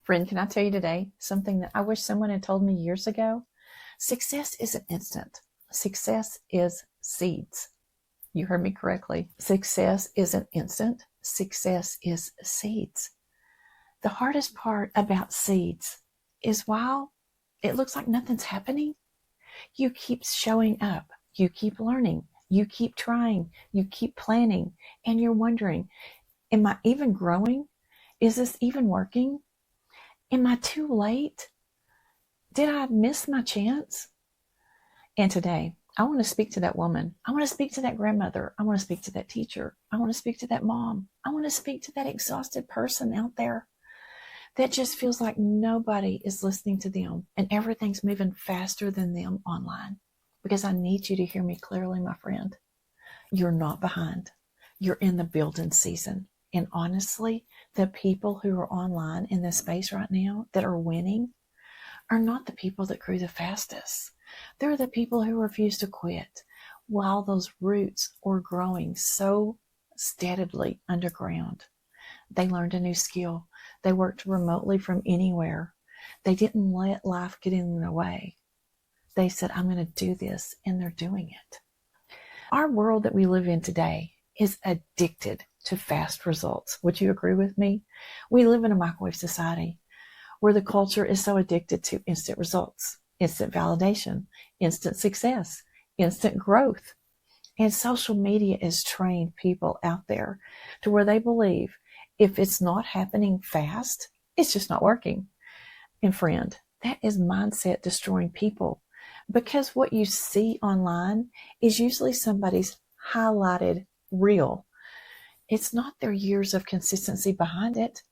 Friend, can I tell you today something that I wish someone had told me years ago? Success isn't instant. Success is seeds. You heard me correctly. Success isn't instant. Success is seeds. The hardest part about seeds is while it looks like nothing's happening, you keep showing up. You keep learning. You keep trying. You keep planning. And you're wondering, am I even growing? Is this even working? Am I too late? Did I miss my chance? And today, I want to speak to that woman. I want to speak to that grandmother. I want to speak to that teacher. I want to speak to that mom. I want to speak to that exhausted person out there that just feels like nobody is listening to them and everything's moving faster than them online. Because I need you to hear me clearly, my friend. You're not behind. You're in the building season. And honestly, the people who are online in this space right now that are winning are not the people that grew the fastest. They're the people who refuse to quit while those roots are growing so steadily underground. They learned a new skill. They worked remotely from anywhere. They didn't let life get in their way. They said, I'm going to do this, and they're doing it. Our world that we live in today is addicted to fast results. Would you agree with me? We live in a microwave society where the culture is so addicted to instant results, instant validation, instant success, instant growth. And social media has trained people out there to where they believe if it's not happening fast, it's just not working. And friend, that is mindset destroying people, because what you see online is usually somebody's highlighted reel. It's not their years of consistency behind it.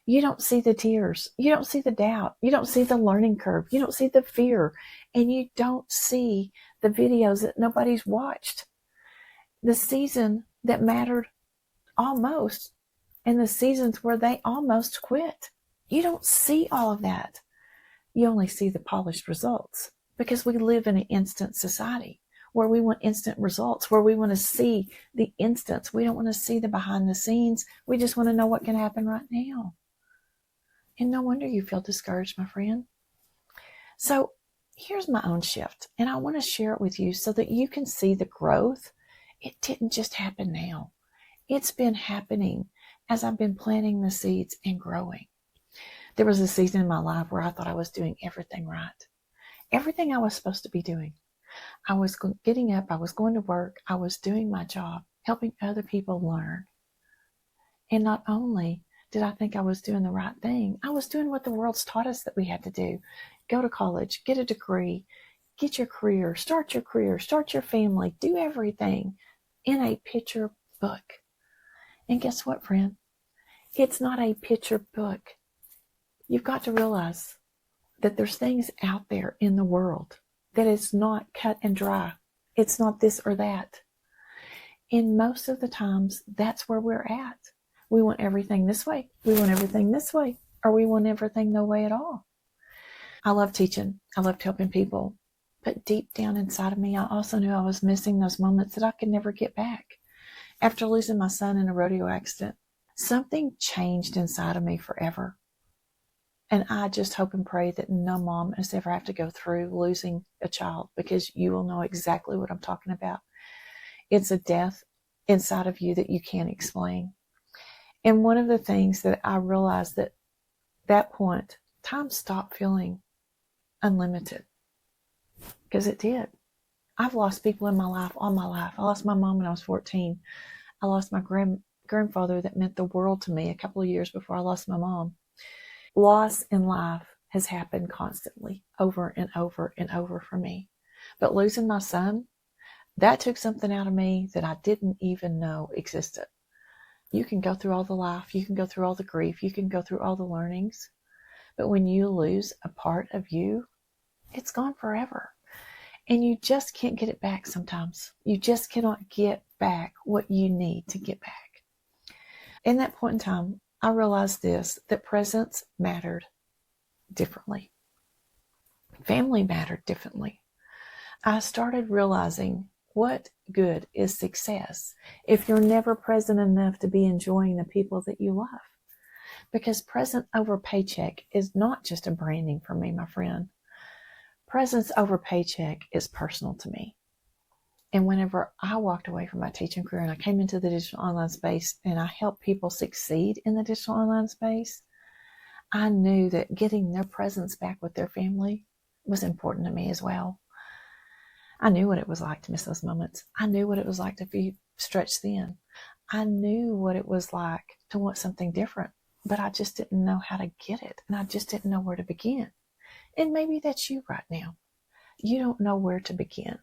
You don't see the tears. You don't see the doubt. You don't see the learning curve. You don't see the fear. And you don't see the videos that nobody's watched. The season that mattered almost, and the seasons where they almost quit. You don't see all of that. You only see the polished results, because we live in an instant society where we want instant results, where we want to see the instants. We don't want to see the behind the scenes. We just want to know what can happen right now. And no wonder you feel discouraged, my friend. So here's my own shift, and I want to share it with you so that you can see the growth. It didn't just happen now. It's been happening as I've been planting the seeds and growing. There was a season in my life where I thought I was doing everything right. Everything I was supposed to be doing. I was getting up, I was going to work, I was doing my job, helping other people learn. And not only did I think I was doing the right thing, I was doing what the world's taught us that we had to do. Go to college, get a degree, get your career, start your family, do everything in a picture book. And guess what, friend? It's not a picture book. You've got to realize that there's things out there in the world that is not cut and dry. It's not this or that. And most of the times, that's where we're at. We want everything this way. We want everything this way. Or we want everything no way at all. I love teaching. I loved helping people. But deep down inside of me, I also knew I was missing those moments that I could never get back. After losing my son in a rodeo accident, something changed inside of me forever. And I just hope and pray that no mom has ever have to go through losing a child, because you will know exactly what I'm talking about. It's a death inside of you that you can't explain. And one of the things that I realized at that point, time stopped feeling unlimited, because it did. I've lost people in my life, all my life. I lost my mom when I was 14. I lost my grandfather that meant the world to me a couple of years before I lost my mom. Loss in life has happened constantly, over and over and over for me. But losing my son, that took something out of me that I didn't even know existed. You can go through all the life, you can go through all the grief, you can go through all the learnings. But when you lose a part of you, it's gone forever. And you just can't get it back sometimes. You just cannot get back what you need to get back. In that point in time, I realized this, that presence mattered differently. Family mattered differently. I started realizing what good is success if you're never present enough to be enjoying the people that you love. Because present over paycheck is not just a branding for me, my friend. Presence over paycheck is personal to me. And whenever I walked away from my teaching career and I came into the digital online space and I helped people succeed in the digital online space, I knew that getting their presence back with their family was important to me as well. I knew what it was like to miss those moments. I knew what it was like to be stretched thin. I knew what it was like to want something different, but I just didn't know how to get it. And I just didn't know where to begin. And maybe that's you right now. You don't know where to begin.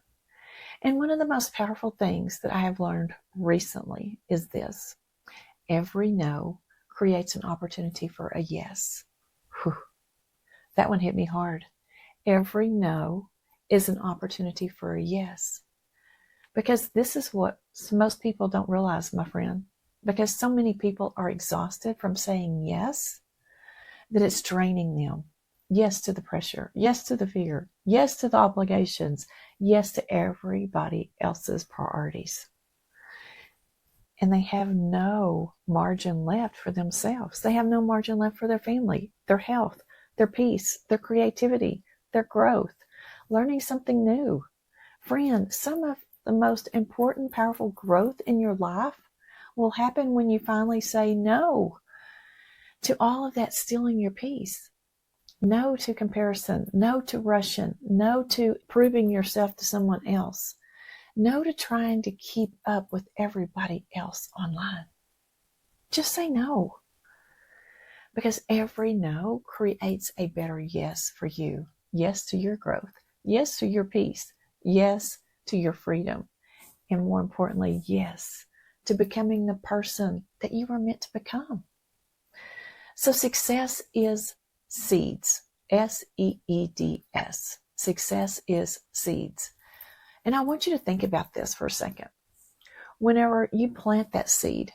And one of the most powerful things that I have learned recently is this. Every no creates an opportunity for a yes. Whew. That one hit me hard. Every no is an opportunity for a yes. Because this is what most people don't realize, my friend. Because so many people are exhausted from saying yes, that it's draining them. Yes to the pressure. Yes to the fear. Yes to the obligations. Yes to everybody else's priorities. And they have no margin left for themselves. They have no margin left for their family, their health, their peace, their creativity, their growth, learning something new. Friend, some of the most important, powerful growth in your life will happen when you finally say no to all of that stealing your peace. No to comparison, no to rushing, no to proving yourself to someone else, no to trying to keep up with everybody else online. Just say no. Because every no creates a better yes for you. Yes to your growth. Yes to your peace. Yes to your freedom. And more importantly, yes to becoming the person that you were meant to become. So success is seeds. S-E-E-D-S. Success is seeds. And I want you to think about this for a second. Whenever you plant that seed,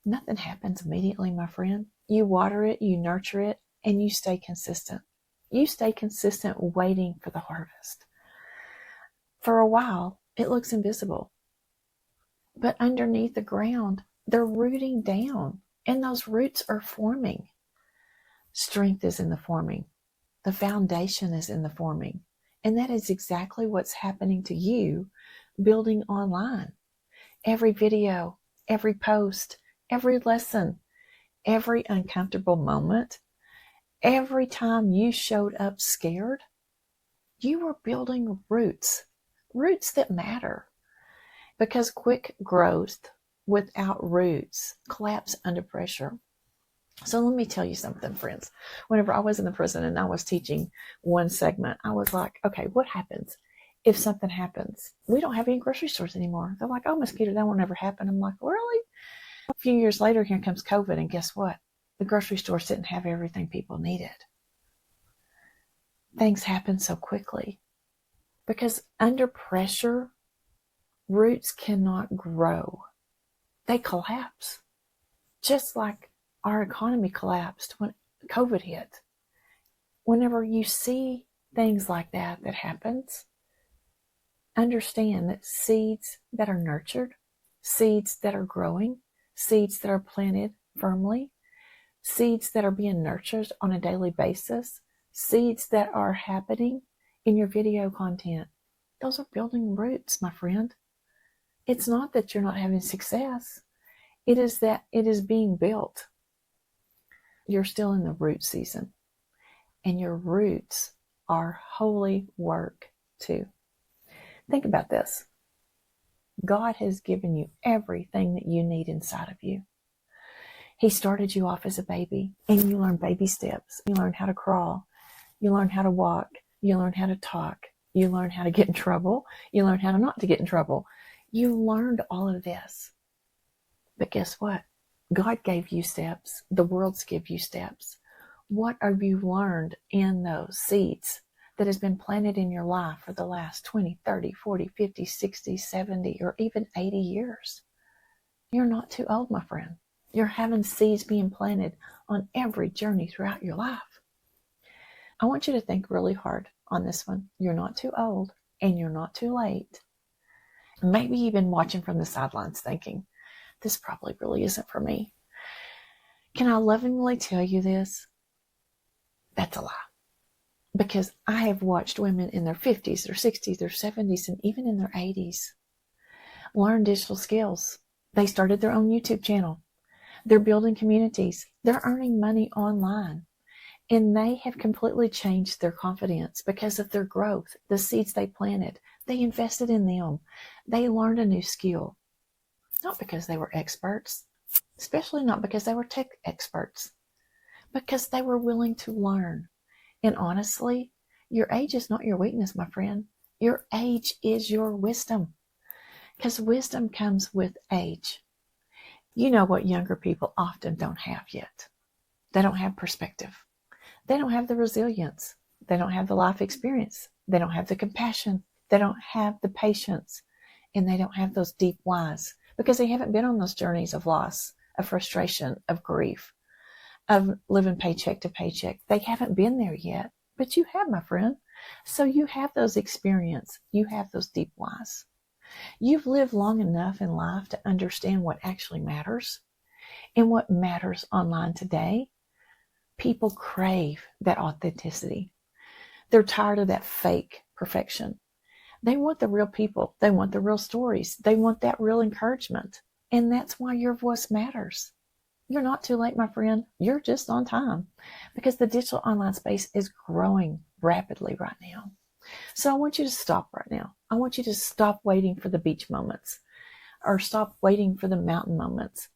nothing happens immediately, my friend. You water it, you nurture it, and you stay consistent. You stay consistent waiting for the harvest. For a while, it looks invisible. But underneath the ground, they're rooting down, and those roots are forming. Strength is in the forming. The foundation is in the forming. And that is exactly what's happening to you building online. Every video, every post, every lesson, every uncomfortable moment, every time you showed up scared, you were building roots that matter. Because quick growth without roots collapse under pressure. So let me tell you something, friends. Whenever I was in the prison and I was teaching one segment, I was like, okay, what happens if something happens? We don't have any grocery stores anymore. They're like, oh, mosquito, that won't ever happen. I'm like, really? A few years later, here comes COVID, and guess what? The grocery stores didn't have everything people needed. Things happen so quickly because under pressure, roots cannot grow. They collapse. Just like our economy collapsed when COVID hit. Whenever you see things like that happens, understand that seeds that are nurtured, seeds that are growing, seeds that are planted firmly, seeds that are being nurtured on a daily basis, seeds that are happening in your video content, those are building roots, my friend. It's not that you're not having success. It is that it is being built. You're still in the root season, and your roots are holy work too. Think about this. God has given you everything that you need inside of you. He started you off as a baby, and you learned baby steps. You learned how to crawl. You learned how to walk. You learned how to talk. You learned how to get in trouble. You learned how to not to get in trouble. You learned all of this. But guess what? God gave you steps. The world's give you steps. What have you learned in those seeds that has been planted in your life for the last 20, 30, 40, 50, 60, 70, or even 80 years? You're not too old, my friend. You're having seeds being planted on every journey throughout your life. I want you to think really hard on this one. You're not too old, and you're not too late. Maybe you've been watching from the sidelines thinking, this probably really isn't for me. Can I lovingly tell you this? That's a lie. Because I have watched women in their 50s, their 60s, their 70s, and even in their 80s learn digital skills. They started their own YouTube channel. They're building communities. They're earning money online. And they have completely changed their confidence because of their growth, the seeds they planted. They invested in them. They learned a new skill. Not because they were experts, especially not because they were tech experts, because they were willing to learn. And honestly, your age is not your weakness, my friend. Your age is your wisdom, because wisdom comes with age. You know what younger people often don't have yet. They don't have perspective. They don't have the resilience. They don't have the life experience. They don't have the compassion. They don't have the patience. And they don't have those deep whys because they haven't been on those journeys of loss, of frustration, of grief, of living paycheck to paycheck. They haven't been there yet, but you have, my friend. So you have those experiences. You have those deep whys. You've lived long enough in life to understand what actually matters. And what matters online today, people crave that authenticity. They're tired of that fake perfection. They want the real people. They want the real stories. They want that real encouragement. And that's why your voice matters. You're not too late, my friend. You're just on time, because the digital online space is growing rapidly right now. So I want you to stop right now. I want you to stop waiting for the beach moments or stop waiting for the mountain moments.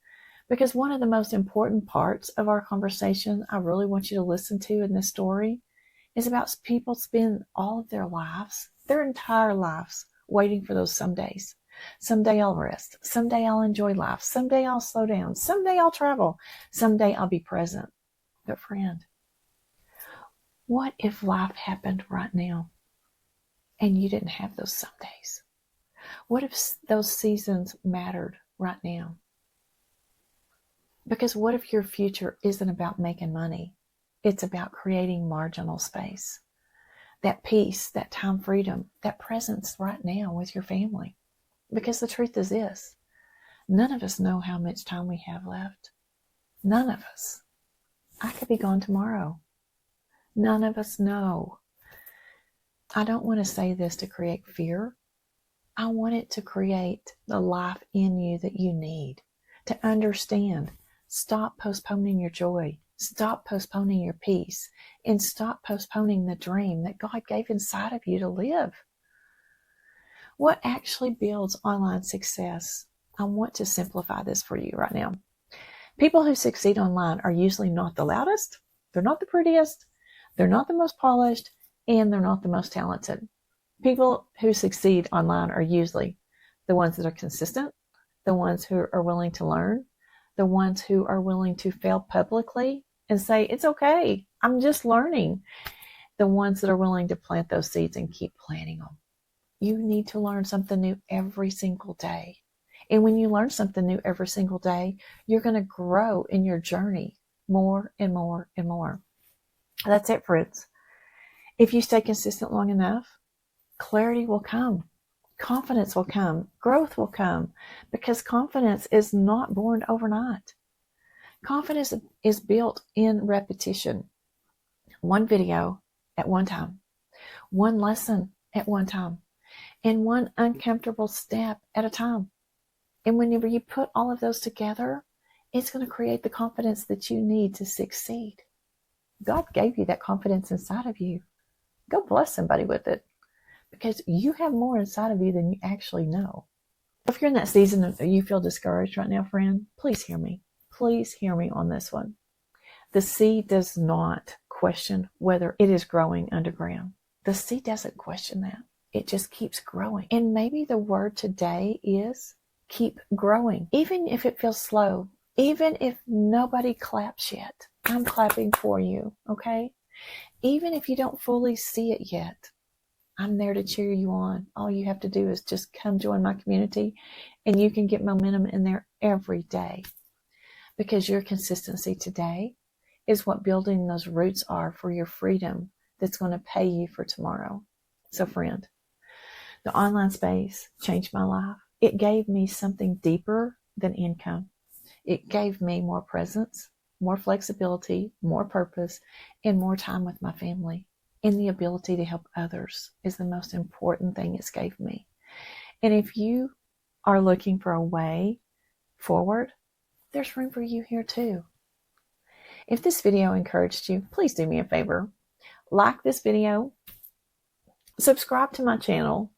Because one of the most important parts of our conversation I really want you to listen to in this story is about people spend all of their lives, their entire lives, waiting for those some days. Someday I'll rest. Someday I'll enjoy life. Someday I'll slow down. Someday I'll travel. Someday I'll be present. But friend, what if life happened right now and you didn't have those some days? What if those seasons mattered right now? Because what if your future isn't about making money? It's about creating marginal space. That peace, that time freedom, that presence right now with your family. Because the truth is this, none of us know how much time we have left. None of us. I could be gone tomorrow. None of us know. I don't want to say this to create fear. I want it to create the life in you that you need to understand. Stop postponing your joy. Stop postponing your peace. And stop postponing the dream that God gave inside of you to live. What actually builds online success? I want to simplify this for you right now. People who succeed online are usually not the loudest, they're not the prettiest, they're not the most polished, and they're not the most talented. People who succeed online are usually the ones that are consistent, the ones who are willing to learn, the ones who are willing to fail publicly and say, it's okay, I'm just learning. The ones that are willing to plant those seeds and keep planting them. You need to learn something new every single day. And when you learn something new every single day, you're going to grow in your journey more and more and more. That's it, friends. If you stay consistent long enough, clarity will come. Confidence will come. Growth will come. Because confidence is not born overnight. Confidence is built in repetition. One video at one time. One lesson at one time. And one uncomfortable step at a time. And whenever you put all of those together, it's going to create the confidence that you need to succeed. God gave you that confidence inside of you. Go bless somebody with it. Because you have more inside of you than you actually know. If you're in that season and you feel discouraged right now, friend, please hear me. Please hear me on this one. The seed does not question whether it is growing underground. The seed doesn't question that. It just keeps growing. And maybe the word today is keep growing. Even if it feels slow, even if nobody claps yet, I'm clapping for you, okay? Even if you don't fully see it yet, I'm there to cheer you on. All you have to do is just come join my community and you can get momentum in there every day. Because your consistency today is what building those roots are for your freedom that's going to pay you for tomorrow. So friend, the online space changed my life. It gave me something deeper than income. It gave me more presence. more flexibility, more purpose, and more time with my family. And the ability to help others is the most important thing it's gave me. And if you are looking for a way forward, there's room for you here too. If this video encouraged you, please do me a favor. Like this video, subscribe to my channel,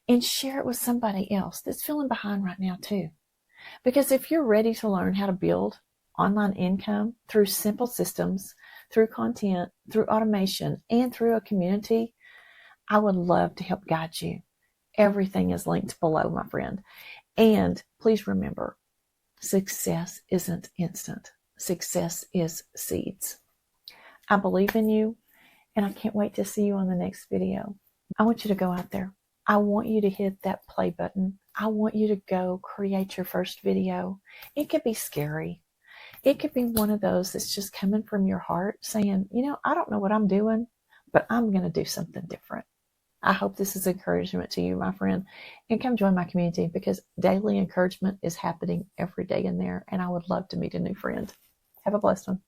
and share it with somebody else that's feeling behind right now too. Because if you're ready to learn how to build online income through simple systems, through content, through automation, and through a community, I would love to help guide you. Everything is linked below, my friend. And please remember, success isn't instant. Success is seeds. I believe in you, and I can't wait to see you on the next video. I want you to go out there. I want you to hit that play button. I want you to go create your first video. It could be scary. It could be one of those that's just coming from your heart saying, I don't know what I'm doing, but I'm going to do something different. I hope this is encouragement to you, my friend, and come join my community because daily encouragement is happening every day in there, and I would love to meet a new friend. Have a blessed one.